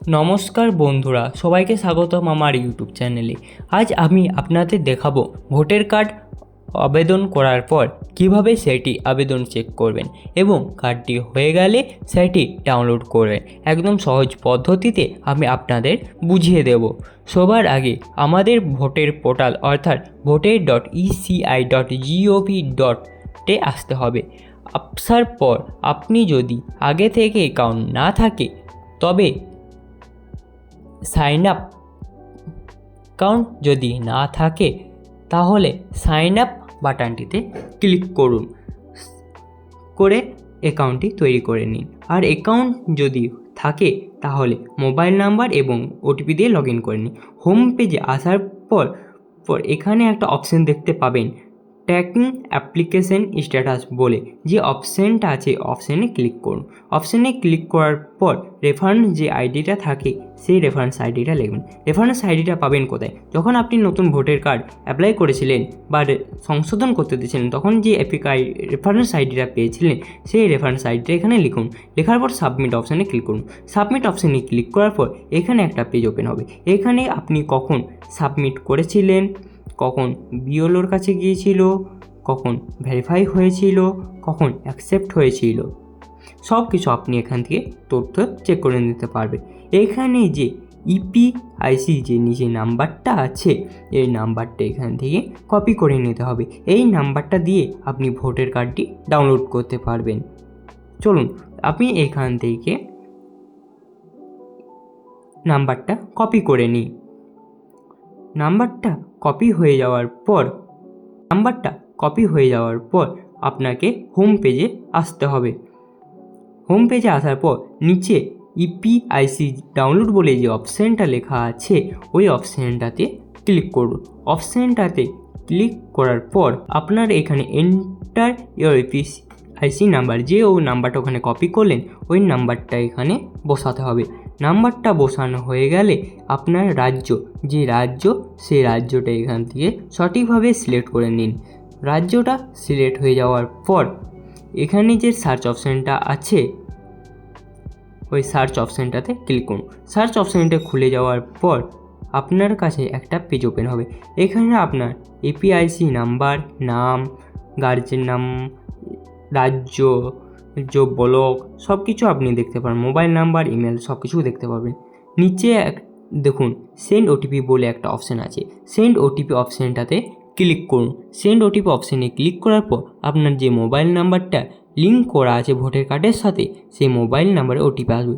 নমস্কার বন্ধুরা, সবাইকে স্বাগতম আমার ইউটিউব চ্যানেলে। আজ আমি আপনাদের দেখাবো ভোটার কার্ড আবেদন করার পর কিভাবে সেটি আবেদন চেক করবেন এবং কার্ডটি হয়ে গেলে সেটি ডাউনলোড করবেন। একদম সহজ পদ্ধতিতে আমি আপনাদের বুঝিয়ে দেব। সবার আগে আমাদের ভোটের পোর্টাল অর্থাৎ voter.eci.gov.in আসতে হবে। আসার পর আপনি যদি আগে থেকে অ্যাকাউন্ট না থাকে তবে সাইন আপ অ্যাকাউন্ট যদি না থাকে তাহলে সাইন আপ বাটনটিতে ক্লিক করুন, করে অ্যাকাউন্টটি তৈরি করে নিন। আর অ্যাকাউন্ট যদি থাকে তাহলে মোবাইল নাম্বার এবং ওটিপি দিয়ে লগ ইন করে নিন। হোম পেজে আসার পর এখানে একটা অপশান দেখতে পাবেন, ট্র্যাকিং অ্যাপ্লিকেশন স্ট্যাটাস বলে যে অপশানটা আছে, অপশানে ক্লিক করুন। অপশানে ক্লিক করার পর রেফারেন্স যে আইডিটা থাকে সেই রেফারেন্স আইডিটা লিখবেন। রেফারেন্স আইডিটা পাবেন কোথায়? যখন আপনি নতুন ভোটার কার্ড অ্যাপ্লাই করেছিলেন বা সংশোধন করতে দিয়েছিলেন তখন যে রেফারেন্স আইডিটা পেয়েছিলেন সেই রেফারেন্স আইডিটা এখানে লিখুন। লেখার পর সাবমিট অপশানে ক্লিক করুন। সাবমিট অপশানে ক্লিক করার পর এখানে একটা পেজ ওপেন হবে। এখানে আপনি কখন সাবমিট করেছিলেন, কখন বিএলওর কাছে গিয়েছিল, কখন ভেরিফাই হয়েছিল, কখন অ্যাকসেপ্ট হয়েছিল, সব কিছু আপনি এখান থেকে তথ্য চেক করে নিতে পারবেন। এখানে যে ইপিআইসি যে নিচে নাম্বারটা আছে এই নাম্বারটা এখান থেকে কপি করে নিতে হবে। এই নাম্বারটা দিয়ে আপনি ভোটার কার্ডটি ডাউনলোড করতে পারবেন। চলুন আপনি এখান থেকে নাম্বারটা কপি করে নিই। নাম্বারটা কপি হয়ে যাওয়ার পর আপনাকে হোম পেজে আসতে হবে। হোম পেজে আসার পর নিচে ইপিআইসি ডাউনলোড বলে যে অপশানটা লেখা আছে ওই অপশানটাতে ক্লিক করুন। অপশানটাতে ক্লিক করার পর আপনার এখানে এন্টার ইওর ইপিআইসি নাম্বার, যে ওই নাম্বারটা ওখানে কপি করলেন ওই নাম্বারটা এখানে বসাতে হবে। নাম্বারটা বসানো হয়ে গেলে আপনার সেই রাজ্যটা এখান থেকে সঠিকভাবে সিলেক্ট করে নিন। রাজ্যটা সিলেক্ট হয়ে যাওয়ার পর এখানে যে সার্চ অপশানটা আছে ওই সার্চ অপশানটাতে ক্লিক করুন। সার্চ অপশানটা খুলে যাওয়ার পর আপনার কাছে একটা পেজ ওপেন হবে। এখানে আপনার এপিআইসি নাম্বার, নাম, গার্জেন নাম, রাজ্য, ব্লক সব কিছু আপনি দেখতে পারেন। মোবাইল নাম্বার, ইমেল সব কিছু দেখতে পাবেন। নিচে দেখুন সেন্ড ওটিপি বলে একটা অপশান আছে, সেন্ড ওটিপি অপশানটাতে ক্লিক করুন। সেন্ড ওটিপি অপশানে ক্লিক করার পর আপনার যে মোবাইল নাম্বারটা লিঙ্ক করা আছে ভোটার কার্ডের সাথে সেই মোবাইল নাম্বারে ওটিপি আসবে।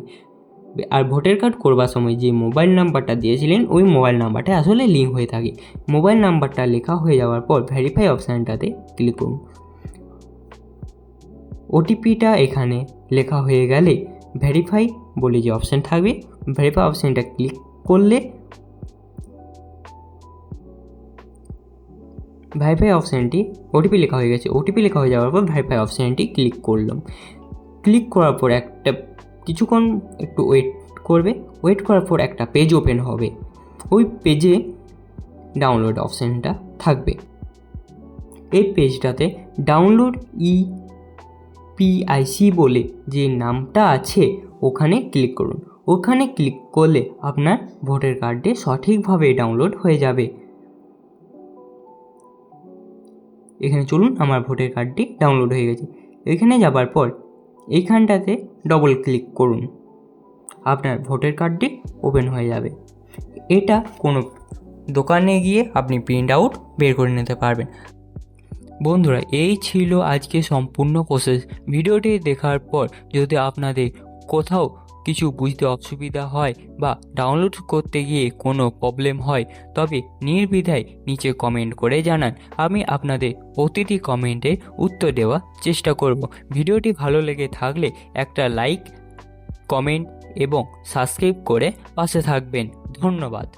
আর ভোটার কার্ড করবার সময় যে মোবাইল নাম্বারটা দিয়েছিলেন ওই মোবাইল নাম্বারটা আসলে লিঙ্ক হয়ে থাকে। মোবাইল নাম্বারটা লেখা হয়ে যাওয়ার পর ভেরিফাই অপশানটাতে ক্লিক করুন। ওটিপিটা এখানে লেখা হয়ে গেলে ভেরিফাই বলে যে অপশান থাকবে, ভেরিফাই অপশানটা ক্লিক করলে ভেরিফাই অপশানটি ওটিপি লেখা হয়ে গেছে। ওটিপি লেখা হয়ে যাওয়ার পর ভেরিফাই অপশানটি ক্লিক করলাম। ক্লিক করার পর কিছুক্ষণ একটু ওয়েট করবে। ওয়েট করার পর একটা পেজ ওপেন হবে। ওই পেজে ডাউনলোড অপশানটা থাকবে। এই পেজটাতে ডাউনলোড ইপিআইসি বলে যে নামটা আছে ওখানে ক্লিক করুন। ওখানে ক্লিক করলে আপনার ভোটার কার্ডটি সঠিকভাবে ডাউনলোড হয়ে যাবে। এখানে চলুন, আমার ভোটার কার্ডটি ডাউনলোড হয়ে গেছে। এখানে যাবার পর এইখানটাতে ডবল ক্লিক করুন, আপনার ভোটার কার্ডটি ওপেন হয়ে যাবে। এটা কোনো দোকানে গিয়ে আপনি প্রিন্ট আউট বের করে নিতে পারবেন। বন্ধুরা, এই ছিল আজকে সম্পূর্ণ প্রসেস। ভিডিওটি দেখার পর যদি আপনাদের কোথাও কিছু বুঝতে অসুবিধা হয় বা ডাউনলোড করতে গিয়ে কোনো প্রবলেম হয় তবে নির্দ্বিধায় নিচে কমেন্ট করে জানান। আমি আপনাদের প্রতিটি কমেন্টের উত্তর দেওয়ার চেষ্টা করব। ভিডিওটি ভালো লেগে থাকলে একটা লাইক, কমেন্ট এবং সাবস্ক্রাইব করে পাশে থাকবেন। ধন্যবাদ।